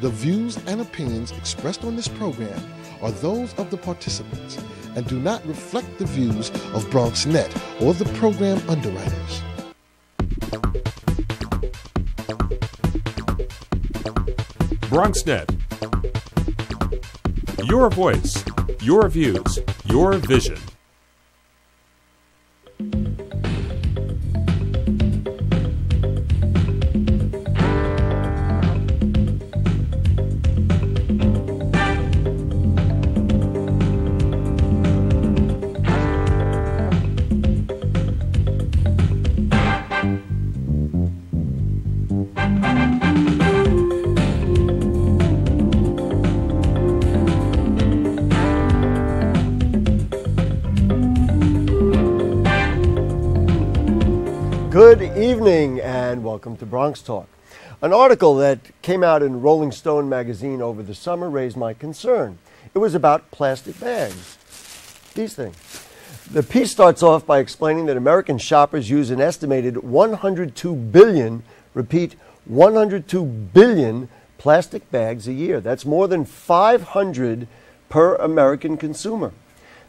The views and opinions expressed on this program are those of the participants and do not reflect the views of BronxNet or the program underwriters. BronxNet. Your voice, your views, your vision. Good evening and welcome to BronxTalk. An article that came out in Rolling Stone magazine over the summer raised my concern. It was about plastic bags. These things. The piece starts off by explaining that American shoppers use an estimated 102 billion, repeat, 102 billion plastic bags a year. That's more than 500 per American consumer.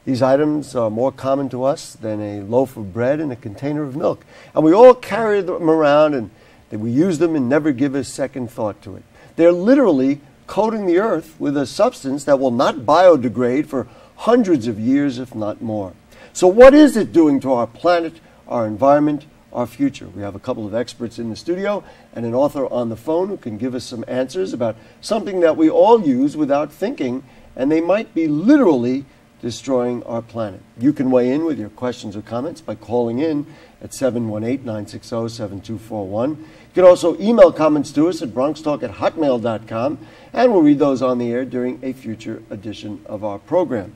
These items are more common to us than a loaf of bread and a container of milk. And we all carry them around and we use them and never give a second thought to it. They're literally coating the earth with a substance that will not biodegrade for hundreds of years, if not more. So what is it doing to our planet, our environment, our future? We have a couple of experts in the studio and an author on the phone who can give us some answers about something that we all use without thinking, and they might be literally destroying our planet. You can weigh in with your questions or comments by calling in at 718-960-7241. You can also email comments to us at bronxtalk@hotmail.com, and we'll read those on the air during a future edition of our program.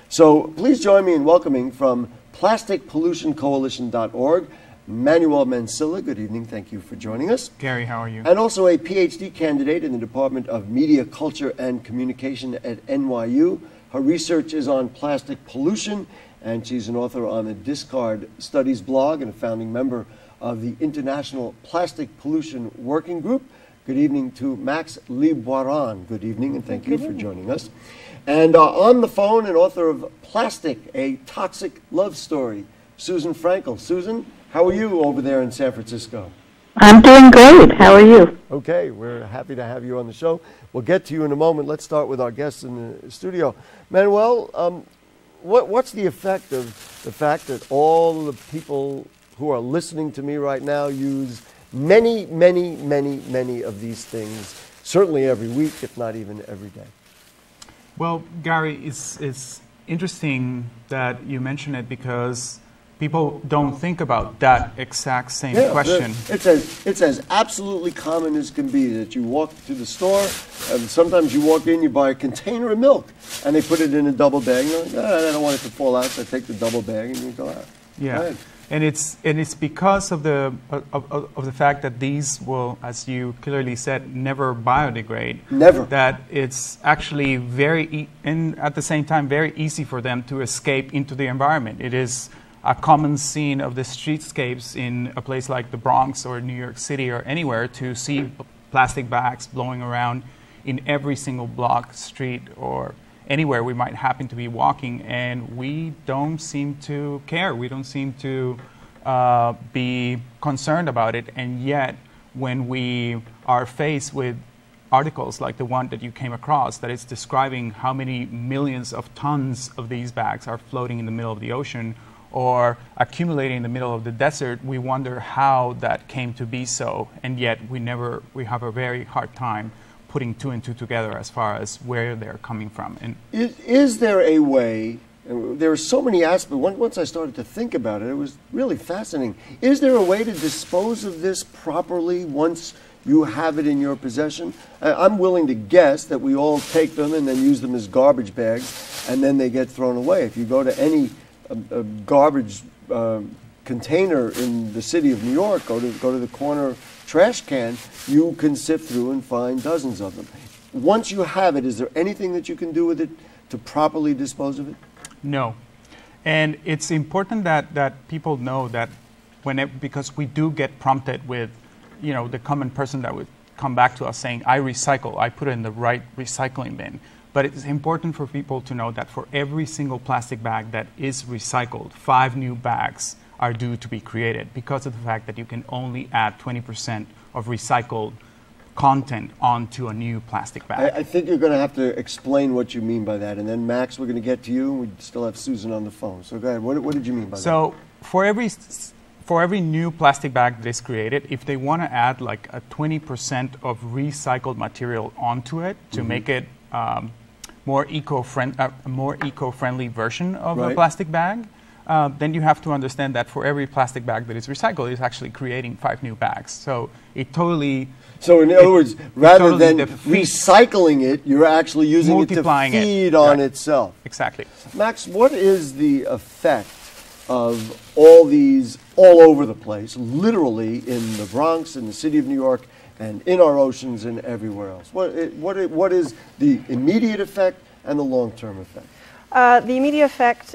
So please join me in welcoming from plasticpollutioncoalition.org, Manuel Mancilla. Good evening. Thank you for joining us. Gary, how are you? And also a PhD candidate in the Department of Media, Culture, and Communication at NYU. Her research is on plastic pollution, and she's an author on the Discard Studies blog and a founding member of the International Plastic Pollution Working Group. Good evening to Max Liboiron. Good evening, and thank you for joining us. And on the phone, an author of Plastic, A Toxic Love Story, Susan Frankel. Susan, how are you over there in San Francisco? I'm doing great. How are you? Okay, we're happy to have you on the show. We'll get to you in a moment. Let's start with our guests in the studio. Manuel, what's the effect of the fact that all the people who are listening to me right now use many of these things, certainly every week, if not even every day? Well, Gary, it's interesting that you mention it because people don't think about that exact same question. It's as absolutely common as can be that you walk to the store, and sometimes you walk in, you buy a container of milk, and they put it in a double bag. You're like, I don't want it to fall out, so I take the double bag, and you go out. Yeah, and it's because of the fact that these will, as you clearly said, never biodegrade. Never. That it's actually and at the same time very easy for them to escape into the environment. It is a common scene of the streetscapes in a place like the Bronx or New York City or anywhere to see plastic bags blowing around in every single block, street, or anywhere we might happen to be walking, and we don't seem to care. We don't seem to be concerned about it, and yet when we are faced with articles like the one that you came across that is describing how many millions of tons of these bags are floating in the middle of the ocean or accumulating in the middle of the desert, we wonder how that came to be so, and yet we have a very hard time putting two and two together as far as where they're coming from. And is there a way, there are so many aspects, once I started to think about it, it was really fascinating. Is there a way to dispose of this properly once you have it in your possession? I'm willing to guess that we all take them and then use them as garbage bags, and then they get thrown away. If you go to any garbage container in the city of New York, go to the corner trash can, you can sift through and find dozens of them. Once you have it, is there anything that you can do with it to properly dispose of it? No. And it's important that people know that because we do get prompted with, the common person that would come back to us saying, I recycle, I put it in the right recycling bin. But it's important for people to know that for every single plastic bag that is recycled, 5 new bags are due to be created because of the fact that you can only add 20% of recycled content onto a new plastic bag. I think you're going to have to explain what you mean by that. And then, Max, we're going to get to you, and we still have Susan on the phone. So go ahead. What did you mean by that? So for every new plastic bag that is created, if they want to add like a 20% of recycled material onto it to make it more eco-friendly version of a plastic bag, then you have to understand that for every plastic bag that is recycled, it's actually creating 5 new bags. So it totally... So in other words, rather than recycling it, you're actually using it to feed on itself. Exactly. Max, what is the effect of all these all over the place, literally in the Bronx, in the city of New York, and in our oceans and everywhere else? What is the immediate effect and the long-term effect? The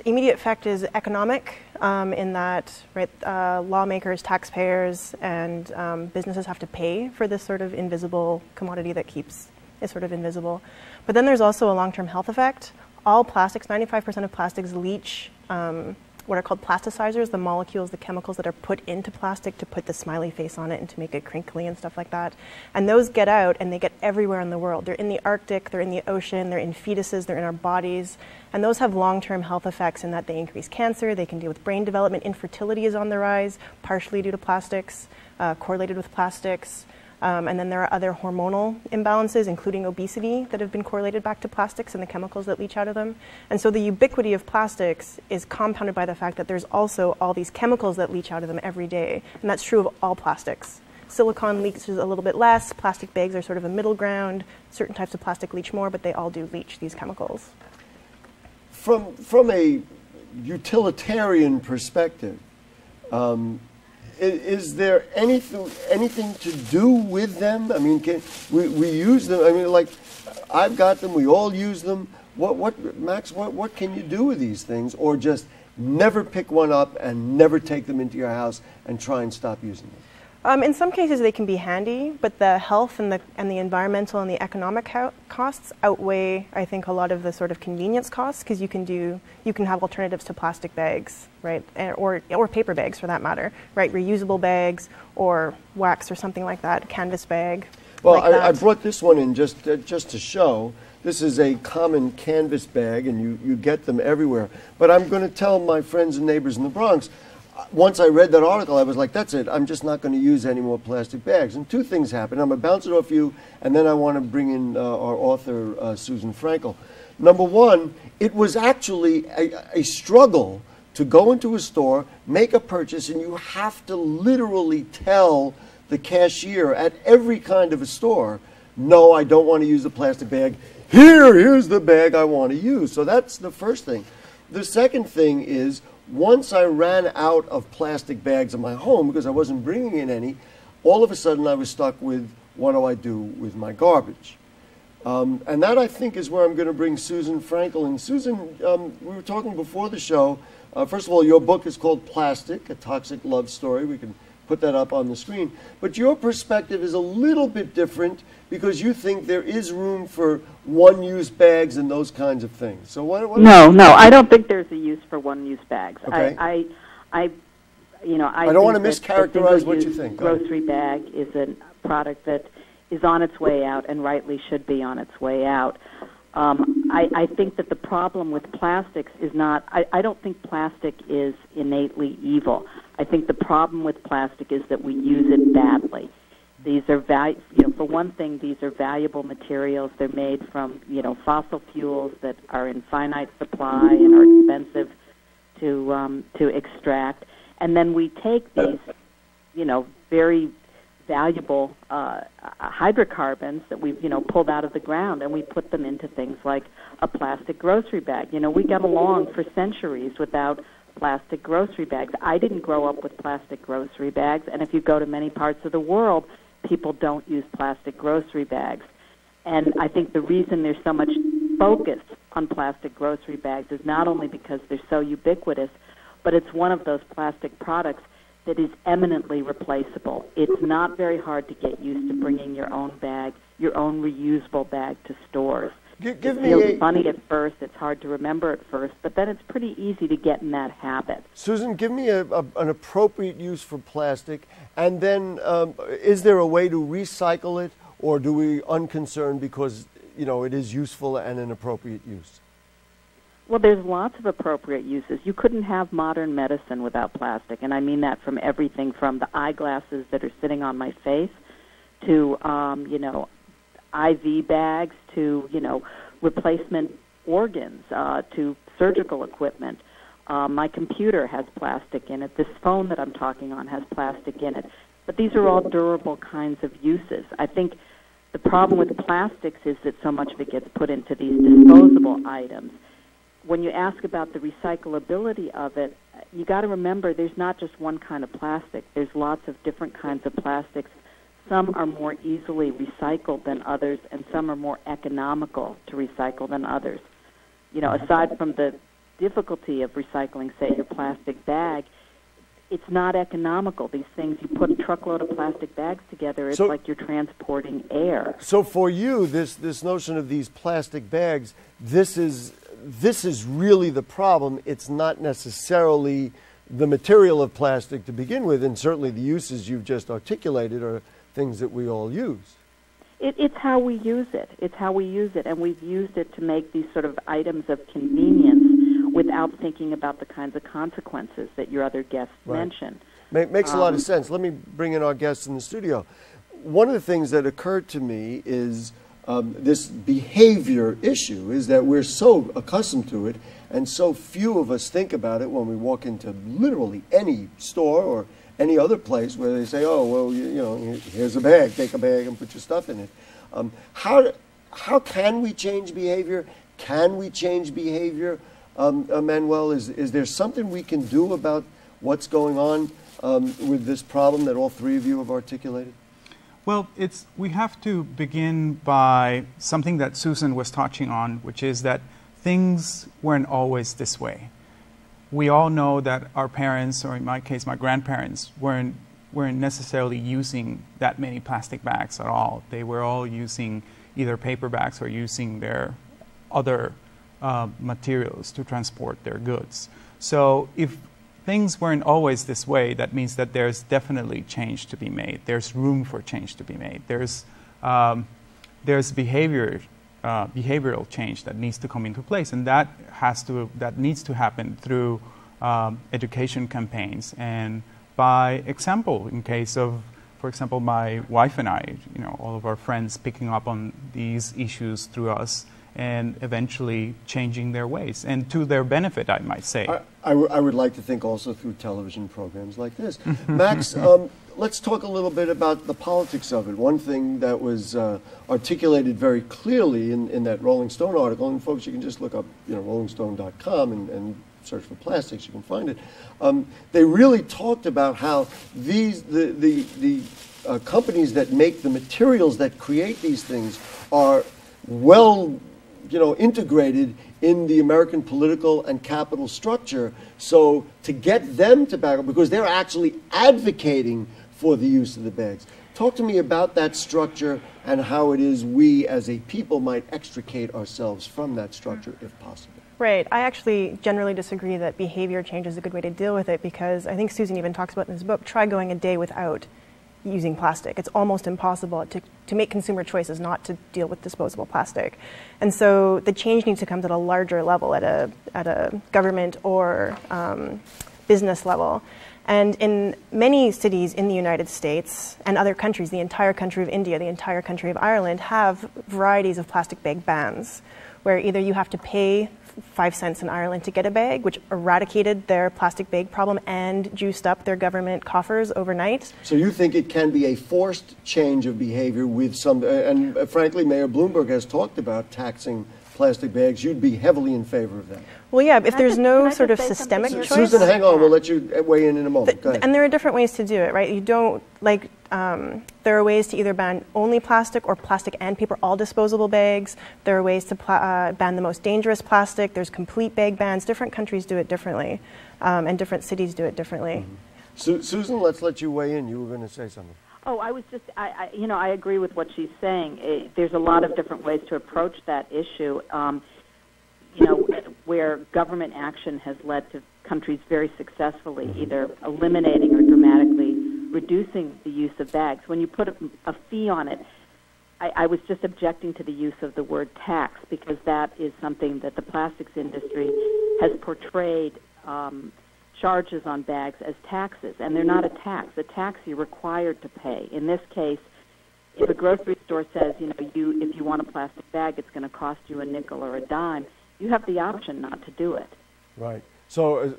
immediate effect is economic, in that lawmakers, taxpayers, and businesses have to pay for this sort of invisible commodity that is sort of invisible. But then there's also a long-term health effect. All plastics, 95% of plastics leach what are called plasticizers, the molecules, the chemicals that are put into plastic to put the smiley face on it and to make it crinkly and stuff like that. And those get out and they get everywhere in the world. They're in the Arctic, they're in the ocean, they're in fetuses, they're in our bodies. And those have long-term health effects in that they increase cancer, they can deal with brain development. Infertility is on the rise, partially due to plastics, correlated with plastics. And then there are other hormonal imbalances, including obesity, that have been correlated back to plastics and the chemicals that leach out of them. And so the ubiquity of plastics is compounded by the fact that there's also all these chemicals that leach out of them every day. And that's true of all plastics. Silicone leaks a little bit less. Plastic bags are sort of a middle ground. Certain types of plastic leach more, but they all do leach these chemicals. From a utilitarian perspective, is there anything to do with them? I mean, we use them? I mean, like, I've got them. We all use them. Max? What can you do with these things, or just never pick one up and never take them into your house and try and stop using them? In some cases, they can be handy, but the health and the environmental and the economic costs outweigh, I think, a lot of the sort of convenience costs, because you can have alternatives to plastic bags, right, or paper bags for that matter, right, reusable bags or wax or something like that, canvas bag. Well, like I brought this one in just to show. This is a common canvas bag, and you get them everywhere. But I'm going to tell my friends and neighbors in the Bronx, once I read that article, I was like, that's it. I'm just not going to use any more plastic bags. And two things happened. I'm going to bounce it off you, and then I want to bring in our author, Susan Frankel. Number one, it was actually a struggle to go into a store, make a purchase, and you have to literally tell the cashier at every kind of a store, no, I don't want to use the plastic bag. Here's the bag I want to use. So that's the first thing. The second thing is, once I ran out of plastic bags in my home because I wasn't bringing in any, all of a sudden I was stuck with, what do I do with my garbage? And that, I think, is where I'm going to bring Susan Frankel in. Susan, we were talking before the show. First of all, your book is called Plastic, A Toxic Love Story. We can put that up on the screen. But your perspective is a little bit different because you think there is room for one-use bags and those kinds of things. So No, I don't think there's a use for one-use bags. Okay. I don't want to mischaracterize what you think. Grocery bag is a product that is on its way out and rightly should be on its way out. I think that the problem with plastics is not, I don't think plastic is innately evil. I think the problem with plastic is that we use it badly. These are for one thing, these are valuable materials. They're made from, fossil fuels that are in finite supply and are expensive to extract. And then we take these, very valuable hydrocarbons that we've, pulled out of the ground, and we put them into things like a plastic grocery bag. We got along for centuries without plastic grocery bags. I didn't grow up with plastic grocery bags, and if you go to many parts of the world, people don't use plastic grocery bags. And I think the reason there's so much focus on plastic grocery bags is not only because they're so ubiquitous, but it's one of those plastic products that is eminently replaceable. It's not very hard to get used to bringing your own bag, your own reusable bag to stores. It feels funny at first, it's hard to remember at first, but then it's pretty easy to get in that habit. Susan, give me an appropriate use for plastic, and then is there a way to recycle it, or do we unconcern because, you know, it is useful and an appropriate use? Well, there's lots of appropriate uses. You couldn't have modern medicine without plastic, and I mean that from everything from the eyeglasses that are sitting on my face to, you know, IV bags to, you know, replacement organs, to surgical equipment. My computer has plastic in it. This phone that I'm talking on has plastic in it. But these are all durable kinds of uses. I think the problem with plastics is that so much of it gets put into these disposable items. When you ask about the recyclability of it, you got to remember there's not just one kind of plastic. There's lots of different kinds of plastics. Some are more easily recycled than others, and some are more economical to recycle than others. You know, aside from the difficulty of recycling, say, your plastic bag, it's not economical. These things, you put a truckload of plastic bags together, it's like you're transporting air. So for you, this notion of these plastic bags, this is really the problem. It's not necessarily the material of plastic to begin with, and certainly the uses you've just articulated are things that we all use. It's how we use it. It's how we use it, and we've used it to make these sort of items of convenience without thinking about the kinds of consequences that your other guests mentioned. Makes a lot of sense. Let me bring in our guests in the studio. One of the things that occurred to me is this behavior issue, is that we're so accustomed to it, and so few of us think about it when we walk into literally any store or any other place where they say, oh, well, you know, here's a bag, take a bag and put your stuff in it. How can we change behavior? Can we change behavior, Manuel? Is there something we can do about what's going on with this problem that all three of you have articulated? Well, we have to begin by something that Susan was touching on, which is that things weren't always this way. We all know that our parents, or in my case, my grandparents, weren't necessarily using that many plastic bags at all. They were all using either paper bags or using their other materials to transport their goods. So if things weren't always this way, that means that there's definitely change to be made. There's room for change to be made. There's behavioral change that needs to come into place, and that needs to happen through education campaigns and by example. In case of, for example, my wife and I, you know, all of our friends picking up on these issues through us and eventually changing their ways, and to their benefit, I might say. I would like to think also through television programs like this. Max, let's talk a little bit about the politics of it. One thing that was articulated very clearly in that Rolling Stone article, and folks, you can just look up, you know, rollingstone.com and search for plastics, you can find it. They really talked about how the companies that make the materials that create these things are well, you know, integrated in the American political and capital structure. So to get them to back up, because they're actually advocating for the use of the bags. Talk to me about that structure and how it is we as a people might extricate ourselves from that structure if possible. Right. I actually generally disagree that behavior change is a good way to deal with it, because I think Susan even talks about in this book, try going a day without using plastic. It's almost impossible to make consumer choices not to deal with disposable plastic. And so the change needs to come at a larger level, at a government or business level. And in many cities in the United States and other countries, the entire country of India, the entire country of Ireland, have varieties of plastic bag bans, where either you have to pay 5 cents in Ireland to get a bag, which eradicated their plastic bag problem and juiced up their government coffers overnight. So you think it can be a forced change of behavior with some, and frankly, Mayor Bloomberg has talked about taxing plastic bags. You'd be heavily in favor of that. Well, yeah, if there's no sort of systemic choice. Susan, hang on, we'll let you weigh in a moment. Go ahead. And there are different ways to do it, right? You don't, like, there are ways to either ban only plastic or plastic and paper, all disposable bags. There are ways to ban the most dangerous plastic. There's complete bag bans. Different countries do it differently, and different cities do it differently. Susan, let's let you weigh in. You were going to say something. Oh, I was just, I agree with what she's saying. There's a lot of different ways to approach that issue, where government action has led to countries very successfully either eliminating or dramatically reducing the use of bags. When you put a fee on it, I was just objecting to the use of the word tax, because that is something that the plastics industry has portrayed charges on bags as taxes, and they're not a tax. A tax you're required to pay. In this case, if a grocery store says, if you want a plastic bag, it's going to cost you a nickel or a dime, you have the option not to do it. Right. So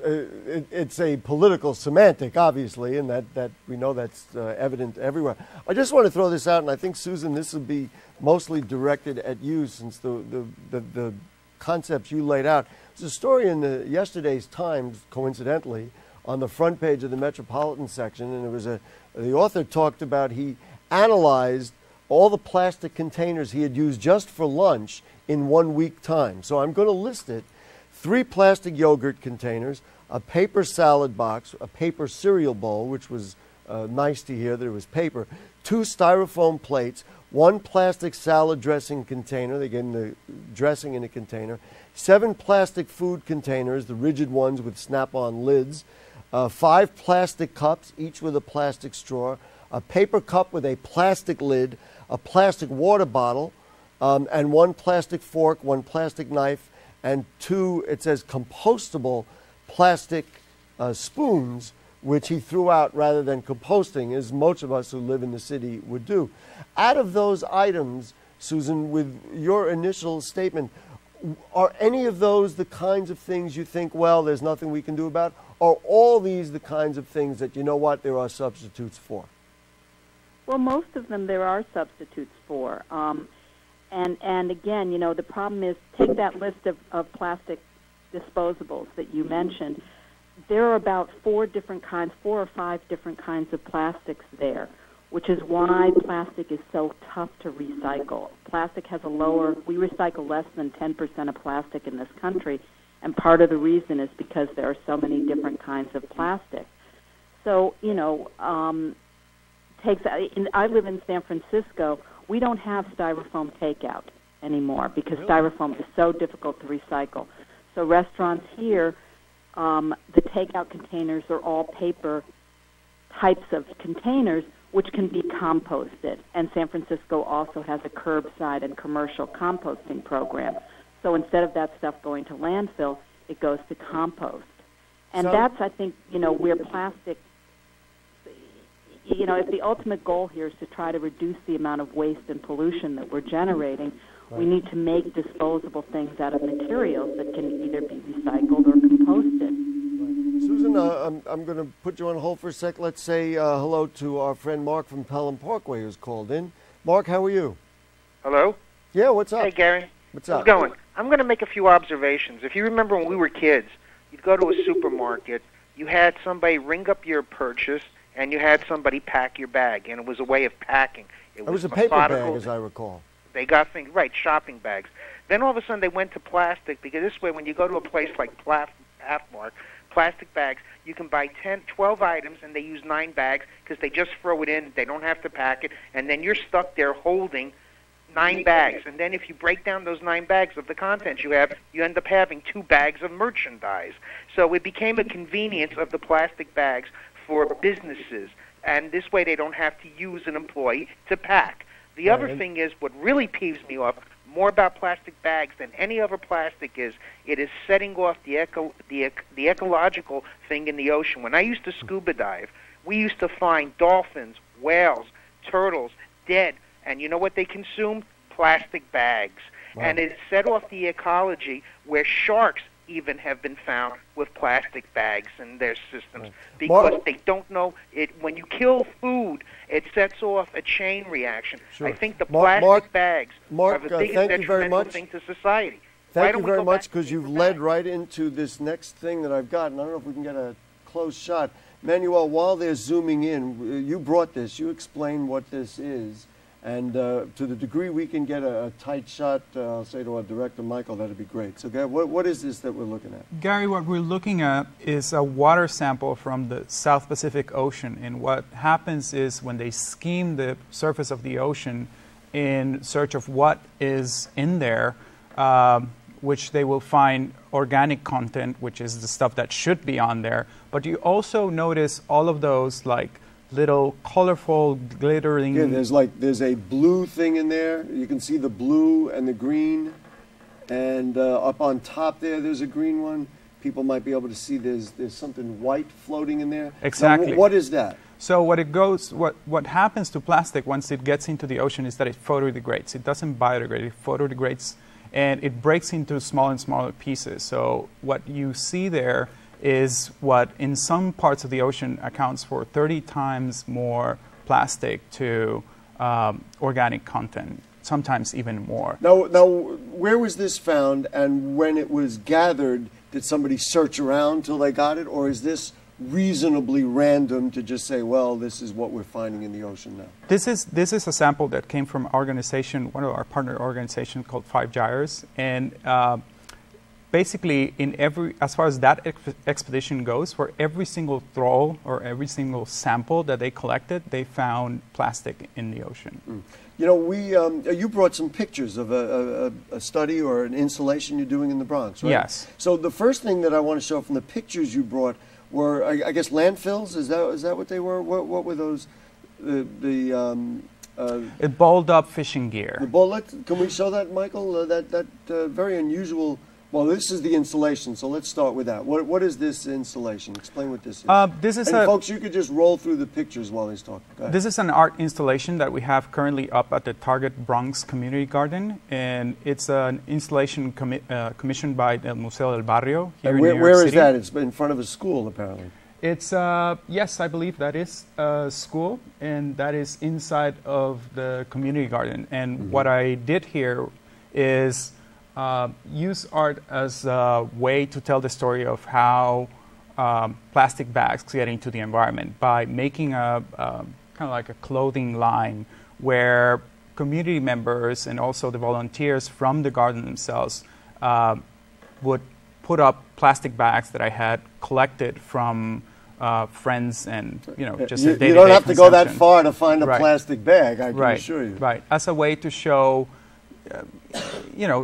it's a political semantic, obviously, and that we know that's evident everywhere. I just want to throw this out, and I think, Susan, this will be mostly directed at you, since the concepts you laid out. There's a story in yesterday's Times, coincidentally, on the front page of the Metropolitan section, and it was the author talked about, he analyzed all the plastic containers he had used just for lunch in 1 week time. So I'm going to list it. 3 plastic yogurt containers, a paper salad box, a paper cereal bowl, which was nice to hear that it was paper, 2 styrofoam plates, 1 plastic salad dressing container, they gave him the dressing in a container, 7 plastic food containers, the rigid ones with snap-on lids, 5 plastic cups, each with a plastic straw, a paper cup with a plastic lid, a plastic water bottle, and 1 plastic fork, 1 plastic knife, and 2, it says, compostable plastic spoons, which he threw out rather than composting, as most of us who live in the city would do. Out of those items, Susan, with your initial statement, are any of those the kinds of things you think, well, there's nothing we can do about? Are all these the kinds of things that, there are substitutes for? Well, most of them there are substitutes for. And again, the problem is, take that list of plastic disposables that you mentioned. There are about 4 or 5 different kinds of plastics there, which is why plastic is so tough to recycle. Plastic has we recycle less than 10% of plastic in this country, and part of the reason is because there are so many different kinds of plastic. So, I live in San Francisco. We don't have styrofoam takeout anymore because styrofoam is so difficult to recycle. So restaurants here, the takeout containers are all paper types of containers which can be composted. And San Francisco also has a curbside and commercial composting program. So instead of that stuff going to landfill, it goes to compost. And that's, I think, where plastic, if the ultimate goal here is to try to reduce the amount of waste and pollution that we're generating, we need to make disposable things out of materials that can either be recycled or composted. Susan, I'm going to put you on hold for a sec. Let's say hello to our friend Mark from Pelham Parkway, who's called in. Mark, how are you? Hello? Yeah, what's up? Hey, Gary. What's up? How's it going? I'm going to make a few observations. If you remember when we were kids, you'd go to a supermarket, you had somebody ring up your purchase, and you had somebody pack your bag, and it was a way of packing. It was a paper bag, as I recall. They got things, right, shopping bags. Then all of a sudden they went to plastic, because this way when you go to a place like Pathmark, plastic bags, you can buy 10, 12 items, and they use 9 bags because they just throw it in, they don't have to pack it, and then you're stuck there holding 9 bags. And then if you break down those 9 bags of the contents you have, you end up having 2 bags of merchandise. So it became a convenience of the plastic bags for businesses, and this way they don't have to use an employee to pack. The other thing is, what really peeves me off more about plastic bags than any other plastic is, it is setting off the ecological thing in the ocean. When I used to scuba dive, we used to find dolphins, whales, turtles dead, and you know what they consumed? Plastic bags. Wow. And it set off the ecology where sharks even have been found with plastic bags in their systems because they don't know it. When you kill food, it sets off a chain reaction. Sure. I think the plastic bags are the biggest detrimental thing to society. Thank you very much, because you've led right into this next thing that I've got, and I don't know if we can get a close shot. Manuel, while they're zooming in, you brought this. You explained what this is. And to the degree we can get a tight shot, I'll say to our director, Michael, that'd be great. So, what is this that we're looking at? Gary, what we're looking at is a water sample from the South Pacific Ocean. And what happens is when they skim the surface of the ocean in search of what is in there, which they will find organic content, which is the stuff that should be on there. But you also notice all of those like little colorful glittering. Yeah, there's a blue thing in there. You can see the blue and the green, and up on top there's a green one. People might be able to see there's something white floating in there. Exactly. Now, what is that? So what happens to plastic once it gets into the ocean is that it photodegrades. It doesn't biodegrade. It photodegrades, and it breaks into smaller and smaller pieces. So what you see there is what in some parts of the ocean accounts for 30 times more plastic to organic content, sometimes even more. Now, where was this found, and when it was gathered, did somebody search around till they got it, or is this reasonably random to just say, well, this is what we're finding in the ocean now? This is a sample that came from our organization, one of our partner organizations called Five Gyres, and basically, as far as that expedition goes, for every single trawl or every single sample that they collected, they found plastic in the ocean. Mm. You know, you brought some pictures of a study or an installation you're doing in the Bronx, right? Yes. So the first thing that I want to show from the pictures you brought were, I guess, landfills. Is that what they were? What were those? It balled up fishing gear. Can we show that, Michael? That very unusual. Well, this is the installation, so let's start with that. What is this installation? Explain what this is. Folks, you could just roll through the pictures while he's talking. This is an art installation that we have currently up at the Target Bronx Community Garden, and it's an installation commissioned by the Museo del Barrio here in New York City. Where is that? It's in front of a school, apparently. It's, yes, I believe that is a school, and that is inside of the community garden. And what I did here is use art as a way to tell the story of how plastic bags get into the environment by making a kind of like a clothing line where community members and also the volunteers from the garden themselves would put up plastic bags that I had collected from friends and, just a day-to-day You don't have to go that consumption. far to find a plastic bag, I can assure you. Right, as a way to show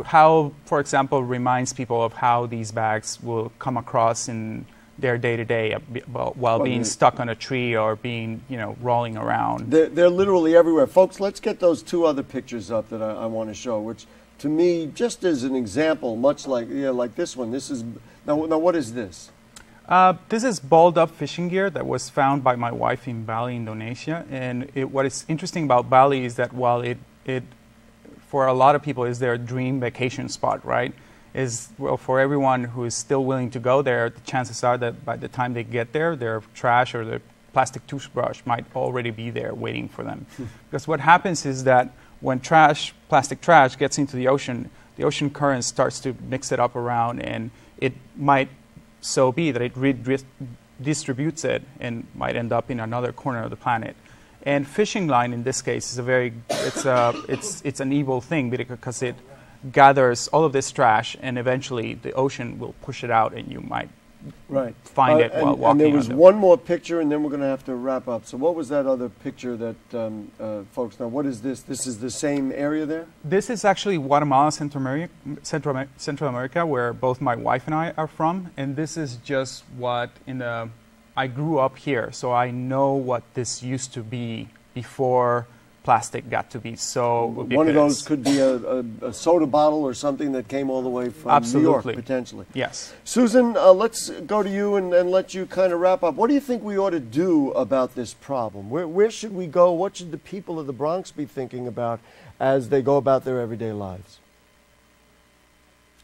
how, for example, reminds people of how these bags will come across in their day-to-day while being stuck on a tree or being, rolling around. They're literally everywhere. Folks, let's get those two other pictures up that I want to show, which to me, just as an example, much like this one, this is, now what is this? This is balled up fishing gear that was found by my wife in Bali, Indonesia. And what is interesting about Bali is that while it for a lot of people is their dream vacation spot, right? For everyone who is still willing to go there, the chances are that by the time they get there, their trash or their plastic toothbrush might already be there waiting for them. Because what happens is that when plastic trash gets into the ocean current starts to mix it up around, and it might so be that it redistributes it and might end up in another corner of the planet. And fishing line in this case is it's an evil thing because it gathers all of this trash, and eventually the ocean will push it out, and you might find it while walking. And there was one more picture, and then we're going to have to wrap up. So what was that other picture that, folks, now what is this? This is the same area there? This is actually Guatemala, Central America, where both my wife and I are from. And this is just what I grew up here, so I know what this used to be before plastic got to be so ubiquitous. One of those could be a soda bottle or something that came all the way from New York, potentially. Yes. Susan, let's go to you and let you kind of wrap up. What do you think we ought to do about this problem? Where should we go? What should the people of the Bronx be thinking about as they go about their everyday lives?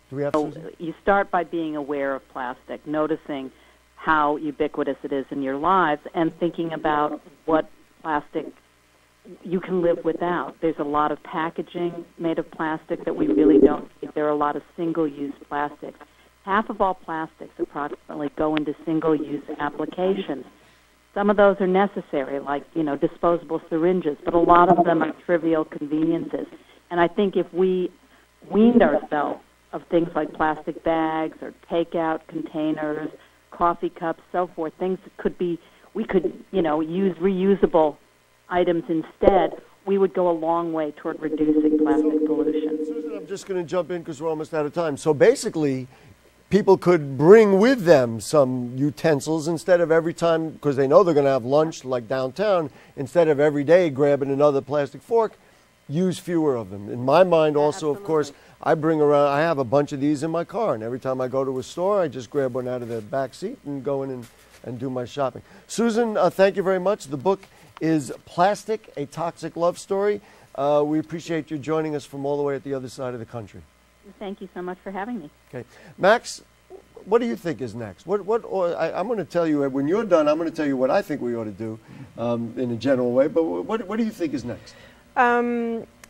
Do we have Susan? You start by being aware of plastic, noticing how ubiquitous it is in your lives, and thinking about what plastic you can live without. There's a lot of packaging made of plastic that we really don't need. There are a lot of single-use plastics. Half of all plastics approximately go into single-use applications. Some of those are necessary, like, disposable syringes, but a lot of them are trivial conveniences. And I think if we weaned ourselves of things like plastic bags or takeout containers, coffee cups, so forth, things that we could use reusable items instead, we would go a long way toward reducing plastic pollution. Susan, I'm just going to jump in because we're almost out of time. So basically, people could bring with them some utensils instead of every time, because they know they're going to have lunch like downtown, instead of every day grabbing another plastic fork, use fewer of them. In my mind also, of course, I have a bunch of these in my car, and every time I go to a store, I just grab one out of the back seat and go in and do my shopping. Susan, thank you very much. The book is Plastic, A Toxic Love Story. We appreciate you joining us from all the way at the other side of the country. Thank you so much for having me. Okay. Max, what do you think is next? I'm going to tell you, when you're done, I'm going to tell you what I think we ought to do in a general way, but what do you think is next?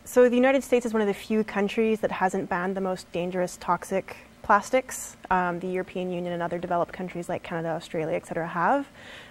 So the United States is one of the few countries that hasn't banned the most dangerous toxic plastics. The European Union and other developed countries like Canada, Australia, et cetera, have.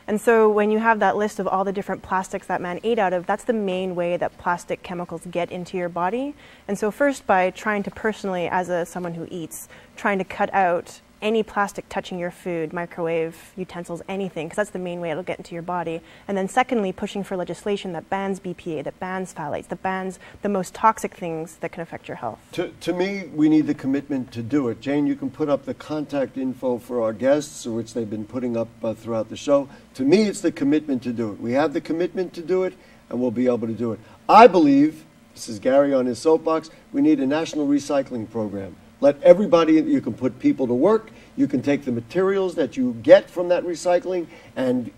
And so when you have that list of all the different plastics that man ate out of, that's the main way that plastic chemicals get into your body. And so first, by trying to personally, as someone who eats, trying to cut out any plastic touching your food, microwave, utensils, anything, because that's the main way it'll get into your body. And then secondly, pushing for legislation that bans BPA, that bans phthalates, that bans the most toxic things that can affect your health. To me, we need the commitment to do it. Jane, you can put up the contact info for our guests, which they've been putting up throughout the show. To me, it's the commitment to do it. We have the commitment to do it, and we'll be able to do it. I believe, this is Gary on his soapbox, we need a national recycling program. Let everybody, you can put people to work, you can take the materials that you get from that recycling and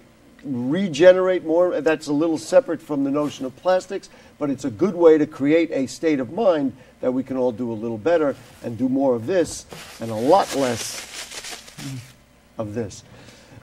regenerate more. That's a little separate from the notion of plastics, but it's a good way to create a state of mind that we can all do a little better and do more of this and a lot less of this.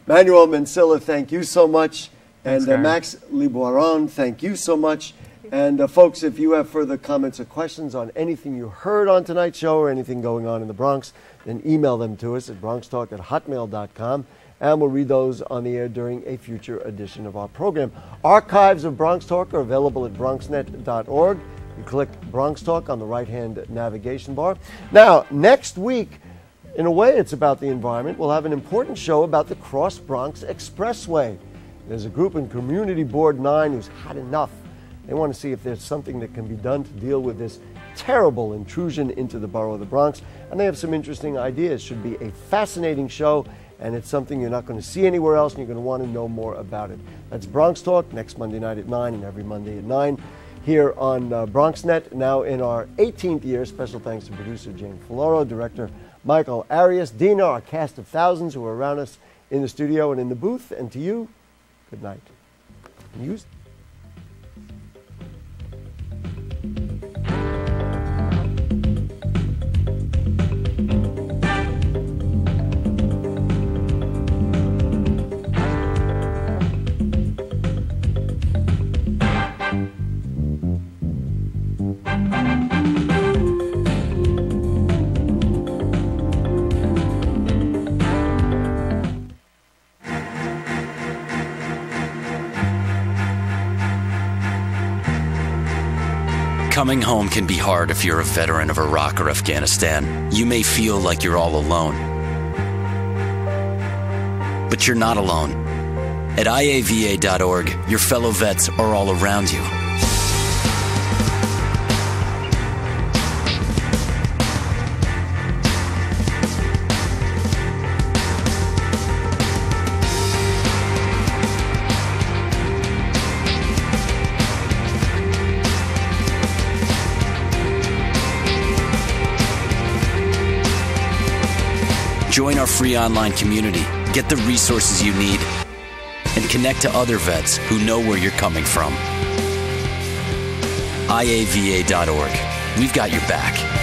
Manuel Mancilla, thank you so much. And Max Liboiron, thank you so much. And folks, if you have further comments or questions on anything you heard on tonight's show or anything going on in the Bronx, then email them to us at bronxtalk@hotmail.com, and we'll read those on the air during a future edition of our program. Archives of Bronx Talk are available at bronxnet.org. You click Bronx Talk on the right-hand navigation bar. Now, next week, in a way it's about the environment, we'll have an important show about the Cross Bronx Expressway. There's a group in Community Board 9 who's had enough. They want to see if there's something that can be done to deal with this terrible intrusion into the borough of the Bronx. And they have some interesting ideas. It should be a fascinating show, and it's something you're not going to see anywhere else, and you're going to want to know more about it. That's Bronx Talk, next Monday night at 9 and every Monday at 9 here on BronxNet. Now in our 18th year, special thanks to producer Jane Folloro, director Michael Arias, Dina, our cast of thousands who are around us in the studio and in the booth. And to you, good night. Use Coming home can be hard if you're a veteran of Iraq or Afghanistan. You may feel like you're all alone. But you're not alone. At iava.org, your fellow vets are all around you. Join our free online community, get the resources you need, and connect to other vets who know where you're coming from. iava.org. We've got your back.